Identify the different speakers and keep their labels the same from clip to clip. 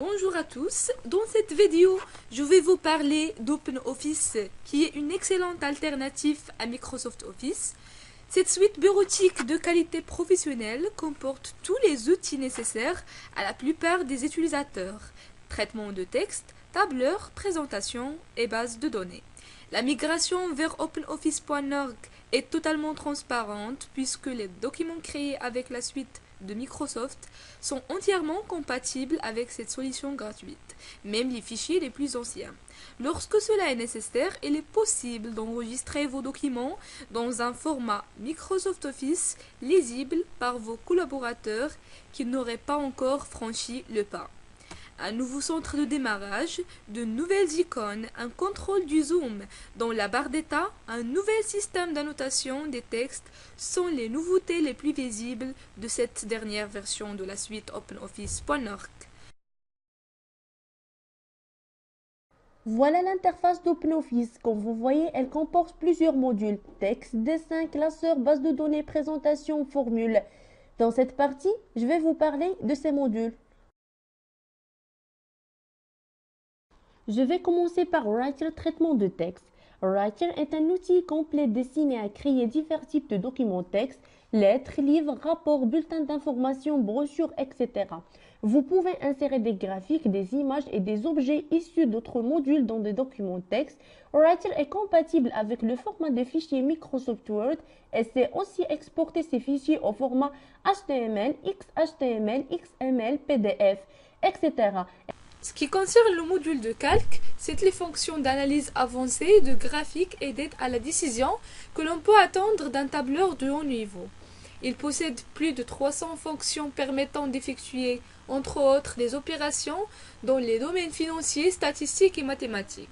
Speaker 1: Bonjour à tous, dans cette vidéo, je vais vous parler d'OpenOffice qui est une excellente alternative à Microsoft Office. Cette suite bureautique de qualité professionnelle comporte tous les outils nécessaires à la plupart des utilisateurs. Traitement de texte, tableur, présentation et base de données. La migration vers OpenOffice.org est totalement transparente puisque les documents créés avec la suite de Microsoft sont entièrement compatibles avec cette solution gratuite, même les fichiers les plus anciens. Lorsque cela est nécessaire, il est possible d'enregistrer vos documents dans un format Microsoft Office lisible par vos collaborateurs qui n'auraient pas encore franchi le pas. Un nouveau centre de démarrage, de nouvelles icônes, un contrôle du zoom dans la barre d'état, un nouvel système d'annotation des textes sont les nouveautés les plus visibles de cette dernière version de la suite OpenOffice.org.
Speaker 2: Voilà l'interface d'OpenOffice. Comme vous voyez, elle comporte plusieurs modules: texte, dessin, classeur, base de données, présentation, formule. Dans cette partie, je vais vous parler de ces modules. Je vais commencer par Writer, traitement de texte. Writer est un outil complet destiné à créer divers types de documents texte, lettres, livres, rapports, bulletins d'information, brochures, etc. Vous pouvez insérer des graphiques, des images et des objets issus d'autres modules dans des documents texte. Writer est compatible avec le format de fichier Microsoft Word et sait aussi exporter ces fichiers au format HTML, XHTML, XML, PDF, etc.
Speaker 1: Ce qui concerne le module de calque, c'est les fonctions d'analyse avancée, de graphique et d'aide à la décision que l'on peut attendre d'un tableur de haut niveau. Il possède plus de 300 fonctions permettant d'effectuer, entre autres, des opérations dans les domaines financiers, statistiques et mathématiques.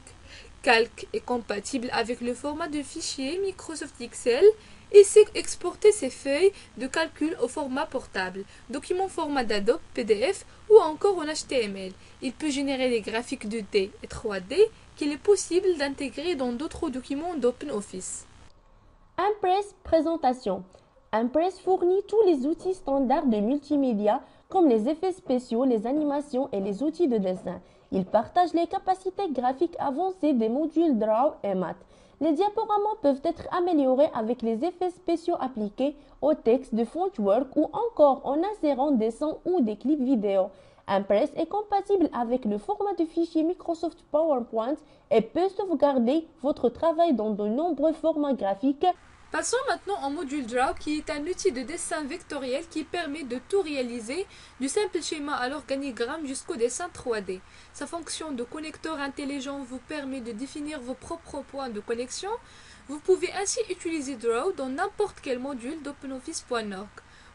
Speaker 1: Calque est compatible avec le format de fichier Microsoft Excel et sait exporter ses feuilles de calcul au format portable, document format d'Adobe, PDF ou encore en HTML. Il peut générer des graphiques 2D et 3D qu'il est possible d'intégrer dans d'autres documents d'OpenOffice.
Speaker 2: Impress Présentation. Impress fournit tous les outils standards de multimédia comme les effets spéciaux, les animations et les outils de dessin. Il partage les capacités graphiques avancées des modules Draw et Math. Les diaporamas peuvent être améliorés avec les effets spéciaux appliqués au texte de Fontwork ou encore en insérant des sons ou des clips vidéo. Impress est compatible avec le format de fichier Microsoft PowerPoint et peut sauvegarder votre travail dans de nombreux formats graphiques.
Speaker 1: Passons maintenant au module Draw qui est un outil de dessin vectoriel qui permet de tout réaliser, du simple schéma à l'organigramme jusqu'au dessin 3D. Sa fonction de connecteur intelligent vous permet de définir vos propres points de connexion. Vous pouvez ainsi utiliser Draw dans n'importe quel module d'OpenOffice.org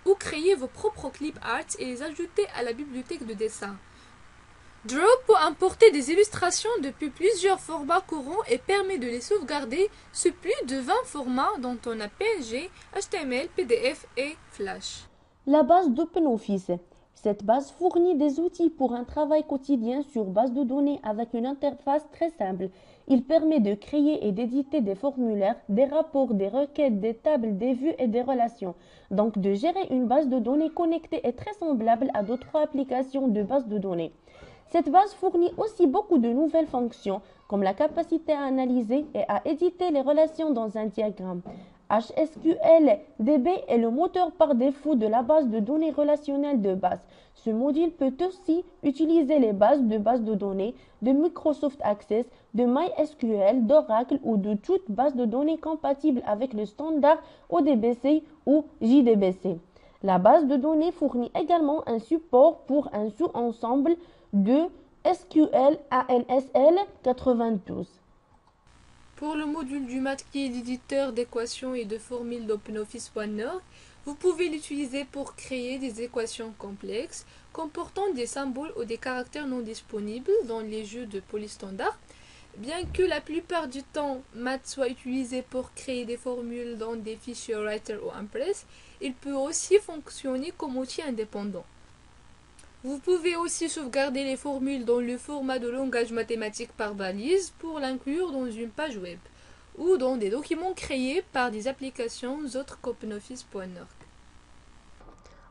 Speaker 1: ou créer vos propres clip art et les ajouter à la bibliothèque de dessin. Draw peut importer des illustrations depuis plusieurs formats courants et permet de les sauvegarder sur plus de 20 formats dont on a PNG, HTML, PDF et Flash.
Speaker 2: La base d'OpenOffice. Cette base fournit des outils pour un travail quotidien sur base de données avec une interface très simple. Il permet de créer et d'éditer des formulaires, des rapports, des requêtes, des tables, des vues et des relations. Donc de gérer une base de données connectée est très semblable à d'autres applications de base de données. Cette base fournit aussi beaucoup de nouvelles fonctions, comme la capacité à analyser et à éditer les relations dans un diagramme. HSQL-DB est le moteur par défaut de la base de données relationnelle de base. Ce module peut aussi utiliser les bases de données de Microsoft Access, de MySQL, d'Oracle ou de toute base de données compatible avec le standard ODBC ou JDBC. La base de données fournit également un support pour un sous-ensemble de SQL ANSL 92.
Speaker 1: Pour le module du math qui est l'éditeur d'équations et de formules d'OpenOffice.org, vous pouvez l'utiliser pour créer des équations complexes comportant des symboles ou des caractères non disponibles dans les jeux de polystandard. Bien que la plupart du temps math soit utilisé pour créer des formules dans des fichiers Writer ou Impress, il peut aussi fonctionner comme outil indépendant. Vous pouvez aussi sauvegarder les formules dans le format de langage mathématique par balise pour l'inclure dans une page web ou dans des documents créés par des applications autres qu'OpenOffice.org.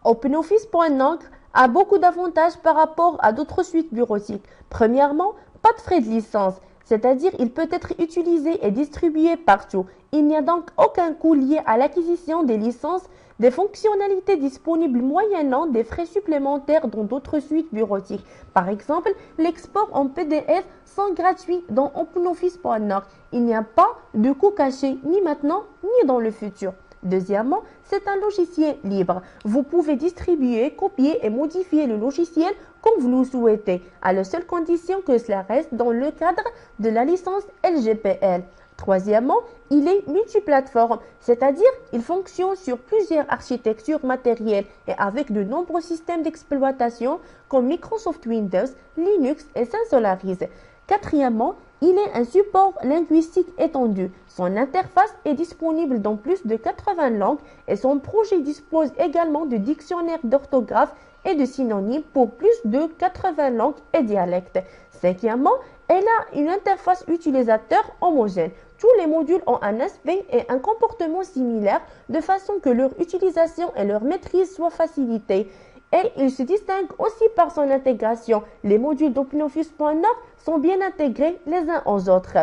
Speaker 2: OpenOffice.org a beaucoup d'avantages par rapport à d'autres suites bureautiques. Premièrement, pas de frais de licence, c'est-à-dire il peut être utilisé et distribué partout. Il n'y a donc aucun coût lié à l'acquisition des licences, des fonctionnalités disponibles moyennant des frais supplémentaires dans d'autres suites bureautiques. Par exemple, l'export en PDF sont gratuits dans OpenOffice.org. Il n'y a pas de coût caché ni maintenant ni dans le futur. Deuxièmement, c'est un logiciel libre. Vous pouvez distribuer, copier et modifier le logiciel comme vous le souhaitez, à la seule condition que cela reste dans le cadre de la licence LGPL. Troisièmement, il est multiplateforme, c'est-à-dire il fonctionne sur plusieurs architectures matérielles et avec de nombreux systèmes d'exploitation comme Microsoft Windows, Linux et Solaris. Quatrièmement, il est un support linguistique étendu. Son interface est disponible dans plus de 80 langues et son projet dispose également de dictionnaires d'orthographe et de synonymes pour plus de 80 langues et dialectes. Cinquièmement, elle a une interface utilisateur homogène. Tous les modules ont un aspect et un comportement similaires de façon que leur utilisation et leur maîtrise soient facilitées. Et il se distingue aussi par son intégration. Les modules d'OpenOffice.org sont bien intégrés les uns aux autres.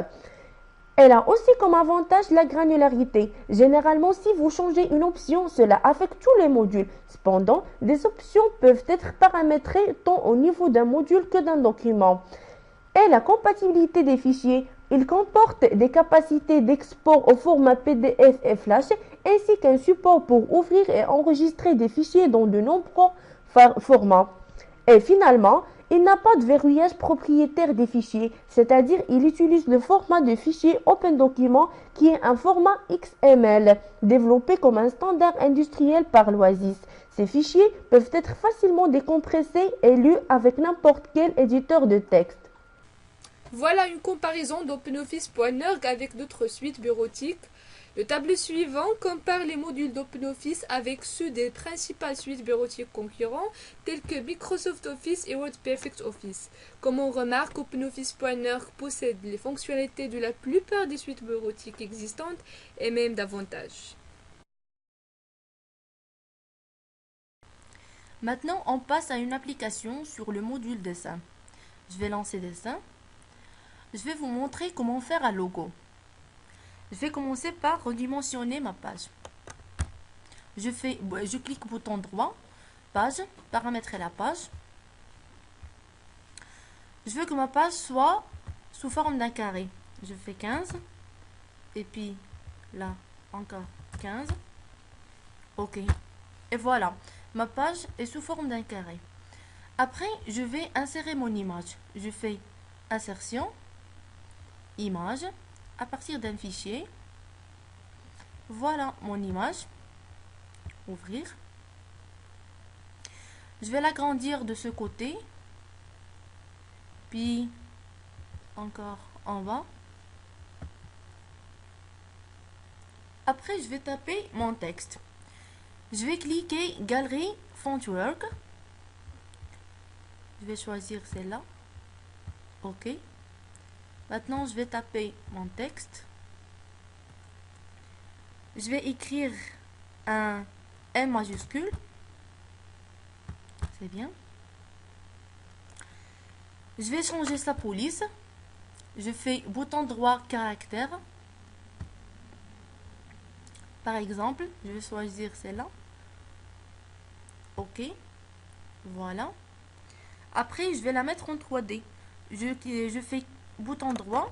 Speaker 2: Elle a aussi comme avantage la granularité. Généralement, si vous changez une option, cela affecte tous les modules. Cependant, des options peuvent être paramétrées tant au niveau d'un module que d'un document. Et la compatibilité des fichiers. Il comporte des capacités d'export au format PDF et Flash, ainsi qu'un support pour ouvrir et enregistrer des fichiers dans de nombreux formats. Et finalement, il n'a pas de verrouillage propriétaire des fichiers, c'est-à-dire il utilise le format de fichier OpenDocument qui est un format XML, développé comme un standard industriel par l'Oasis. Ces fichiers peuvent être facilement décompressés et lus avec n'importe quel éditeur de texte.
Speaker 1: Voilà une comparaison d'OpenOffice.org avec d'autres suites bureautiques. Le tableau suivant compare les modules d'OpenOffice avec ceux des principales suites bureautiques concurrents telles que Microsoft Office et WordPerfect Office. Comme on remarque, OpenOffice.org possède les fonctionnalités de la plupart des suites bureautiques existantes et même davantage.
Speaker 2: Maintenant, on passe à une application sur le module dessin. Je vais lancer dessin. Je vais vous montrer comment faire un logo. Je vais commencer par redimensionner ma page. Je clique bouton droit, page, paramétrer la page. Je veux que ma page soit sous forme d'un carré. Je fais 15. Et puis là, encore 15. OK. Et voilà, ma page est sous forme d'un carré. Après, je vais insérer mon image. Je fais insertion, image, à partir d'un fichier. Voilà mon image. Ouvrir. Je vais l'agrandir de ce côté. Puis encore en bas. Après, je vais taper mon texte. Je vais cliquer Galerie Fontwork. Je vais choisir celle-là. OK. Maintenant, je vais taper mon texte. Je vais écrire un M majuscule. C'est bien. Je vais changer sa police. Je fais bouton droit caractère. Par exemple, je vais choisir celle-là. OK. Voilà. Après, je vais la mettre en 3D. Je fais bouton droit,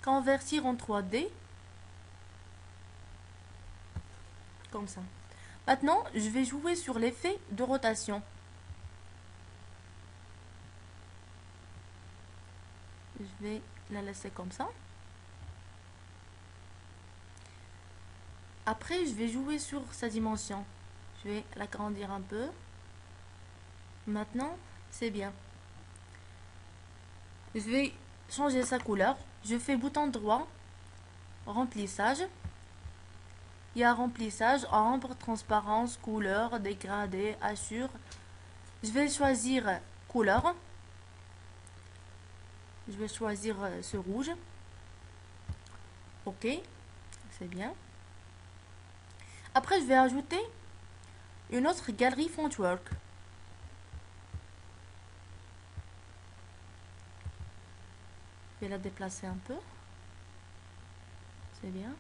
Speaker 2: convertir en 3D. Comme ça. Maintenant, je vais jouer sur l'effet de rotation. Je vais la laisser comme ça. Après, je vais jouer sur sa dimension. Je vais l'agrandir un peu. Maintenant, c'est bien. Je vais changer sa couleur. Je fais bouton droit, remplissage. Il y a remplissage, ombre, transparence, couleur, dégradé, assure. Je vais choisir couleur. Je vais choisir ce rouge. OK, c'est bien. Après, je vais ajouter une autre galerie Fontwork. Je vais la déplacer un peu. C'est bien.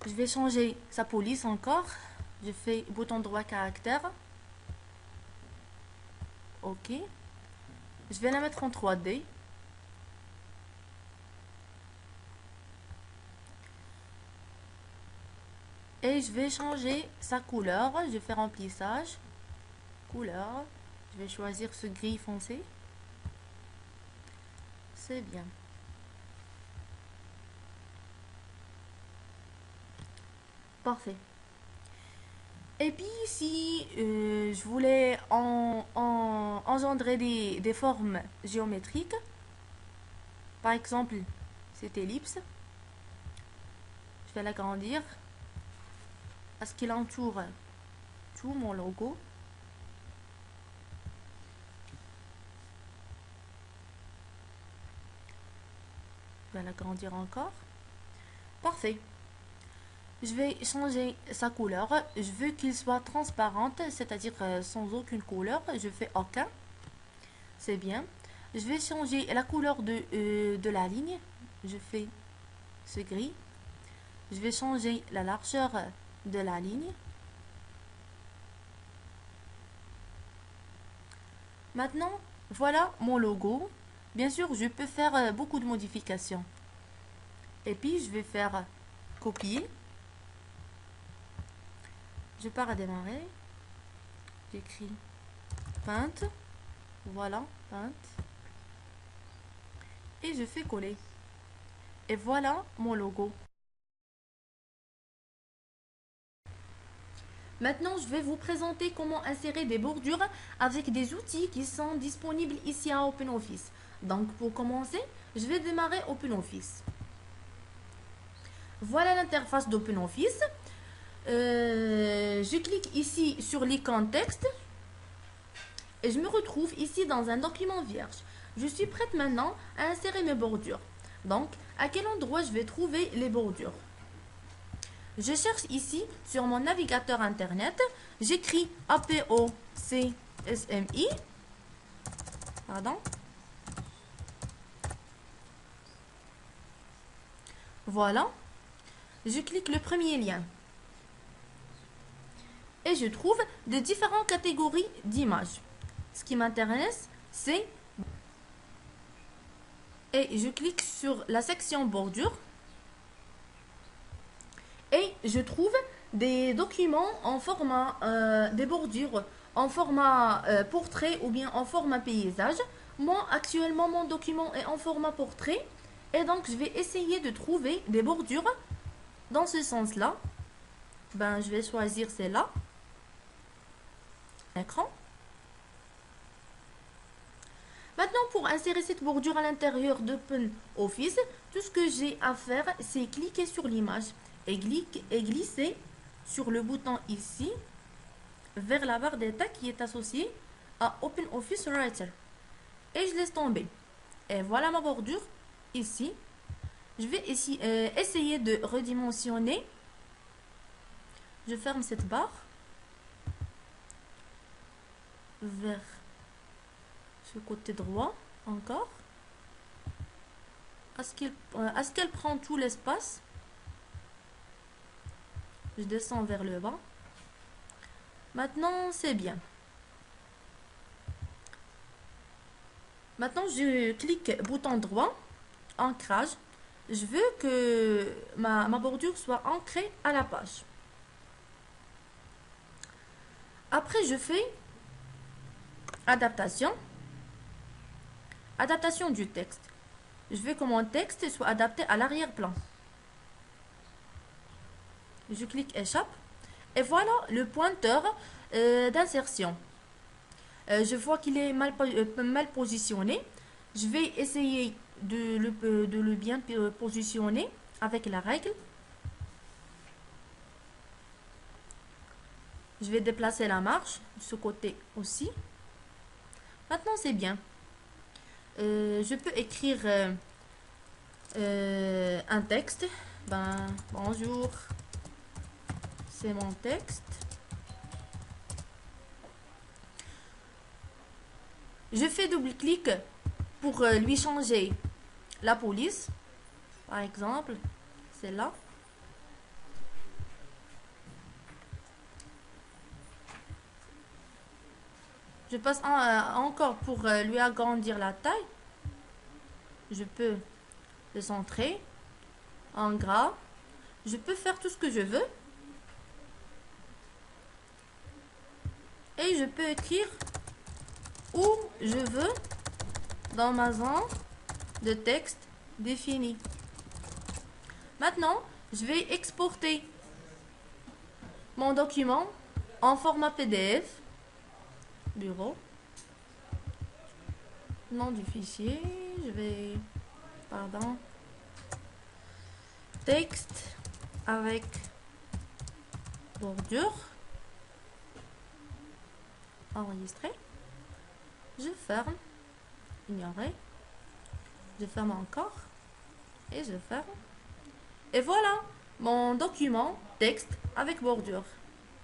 Speaker 2: Je vais changer sa police encore. Je fais bouton droit caractère. Ok. Je vais la mettre en 3D. Et je vais changer sa couleur. Je fais remplissage. Couleur. Je vais choisir ce gris foncé. C'est bien. Parfait. Et puis si je voulais engendrer des formes géométriques, par exemple cette ellipse, je vais l'agrandir à ce qu'il entoure tout mon logo. Je vais l'agrandir encore. Parfait. Je vais changer sa couleur. Je veux qu'il soit transparente, c'est-à-dire sans aucune couleur. Je fais aucun. C'est bien. Je vais changer la couleur de la ligne. Je fais ce gris. Je vais changer la largeur de la ligne. Maintenant, voilà mon logo. Bien sûr, je peux faire beaucoup de modifications. Et puis, je vais faire copier. Je pars à démarrer. J'écris Paint. Voilà, Paint. Et je fais coller. Et voilà mon logo. Maintenant, je vais vous présenter comment insérer des bordures avec des outils qui sont disponibles ici à OpenOffice. Donc, pour commencer, je vais démarrer OpenOffice. Voilà l'interface d'OpenOffice. Je clique ici sur l'icône texte et je me retrouve ici dans un document vierge. Je suis prête maintenant à insérer mes bordures. Donc, à quel endroit je vais trouver les bordures? Je cherche ici sur mon navigateur internet, j'écris APOCSMI. Pardon. Voilà. Je clique le premier lien. Et je trouve de différentes catégories d'images. Ce qui m'intéresse, c'est... Et je clique sur la section bordure. Et je trouve des documents en format, des bordures en format portrait ou bien en format paysage. Moi, actuellement, mon document est en format portrait. Et donc, je vais essayer de trouver des bordures dans ce sens-là. Ben, je vais choisir celle-là. Écran. Maintenant, pour insérer cette bordure à l'intérieur d'OpenOffice, tout ce que j'ai à faire, c'est cliquer sur l'image et glisser sur le bouton ici vers la barre d'état qui est associée à OpenOffice Writer. Et je laisse tomber. Et voilà ma bordure ici. Je vais ici, essayer de redimensionner. Je ferme cette barre vers ce côté droit encore. À ce qu'elle prend tout l'espace. Je descends vers le bas. Maintenant, c'est bien. Maintenant, je clique bouton droit, ancrage. Je veux que ma bordure soit ancrée à la page. Après, je fais adaptation. Adaptation du texte. Je veux que mon texte soit adapté à l'arrière-plan. Je clique échappe. Et voilà le pointeur d'insertion. Je vois qu'il est mal positionné. Je vais essayer de le bien positionner avec la règle. Je vais déplacer la marge de ce côté aussi. Maintenant, c'est bien. Je peux écrire un texte. Ben, bonjour. C'est mon texte.
Speaker 3: Je fais double-clic pour lui changer la police. Par exemple, celle-là. Je passe encore pour lui agrandir la taille. Je peux le centrer en gras. Je peux faire tout ce que je veux. Et je peux écrire où je veux dans ma zone de texte définie. Maintenant, je vais exporter mon document en format PDF. Bureau. Nom du fichier. Je vais... Pardon. Texte avec bordure. Enregistrer. Je ferme. Ignorer. Je ferme encore. Et je ferme. Et voilà mon document texte avec bordure.